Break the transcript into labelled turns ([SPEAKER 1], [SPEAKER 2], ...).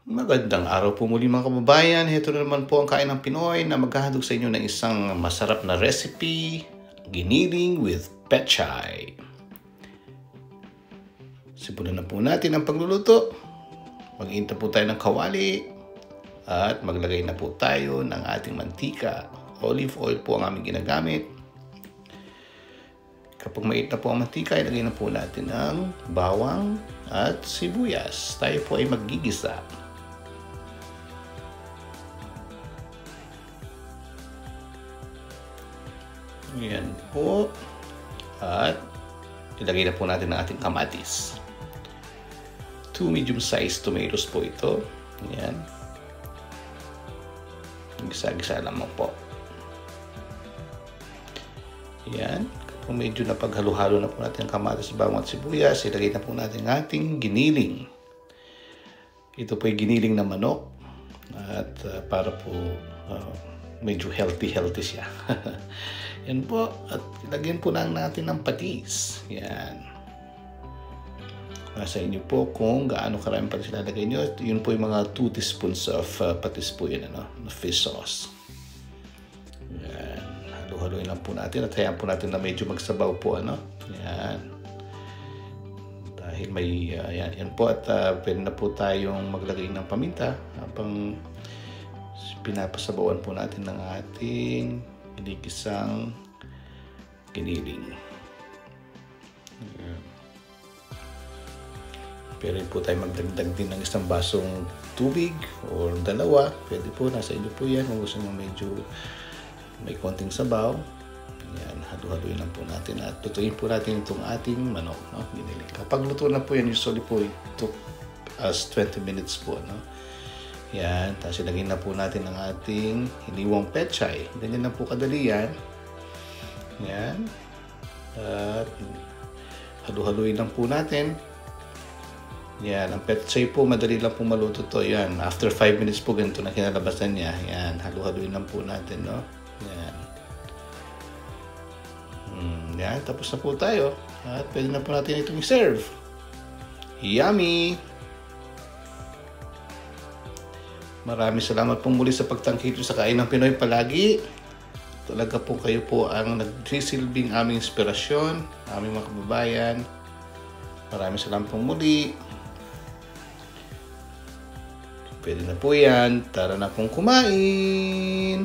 [SPEAKER 1] Magandang araw po muli mga kababayan. Ito na naman po ang Kain ng Pinoy na maghahandog sa inyo ng isang masarap na recipe, giniling with pechay. Simulan na po natin ang pagluluto. Mag-iinta po tayo ng kawali at maglagay na po tayo ng ating mantika. Olive oil po ang aming ginagamit. Kapag mainit na po ang mantika, ilagay na po natin ang bawang at sibuyas. Tayo po ay maggigisa. Yan po. At ilagay na po natin ang ating kamatis. 2 medium-sized tomatoes po ito. Yan. Gisa-gisa lamang po. Yan. Kung medyo napaghalo-halo na po natin ang kamatis, bawang at sibuyas, ilagay na po natin ang ating giniling. Ito po ay giniling na manok. At para po medyo healthy siya. Yan po. At ilagyan po lang natin ng patis. Yan. Nasa inyo po kung gaano karaming patis ilalagay nyo. Yun po yung mga 2 teaspoons of patis po yun, fish sauce. Yan. Halo-haloin lang po natin. At hayaan po natin na medyo magsabaw po, Yan. Dahil may, yan po. At pwede na po tayong maglagay ng paminta habang pinapasabawan po natin ng ating ginigisang giniling. Pero po tayo magdagdag din ng isang basong tubig o dalawa. Pwede po, nasa inyo po yan. Kung gusto nyo medyo may konting sabaw. Yan, halo-haloin lang po natin at lutuin po natin itong ating manok. Giniling. Kapag luto na po yan, usually po it took us 20 minutes po. Yan, tapos ilagay na po natin ang ating hiniwang pechay. Ganyan na po kadali yan. Yan. At halu-haluin lang po natin. Yan, ang pechay po, madali lang po maluto to. Yan, after 5 minutes po, ganito na kinalabasan niya. Yan, halu-haluin lang po natin, Yan. Yan, tapos na po tayo. At pwede na po natin itong i-serve. Yummy! Maraming salamat po muli sa pagtangkit sa Kain ng Pinoy palagi. Talaga po kayo po ang nagsisilbing aming inspirasyon, aming mga kababayan. Maraming salamat po muli. Pwede na po yan. Tara na pong kumain!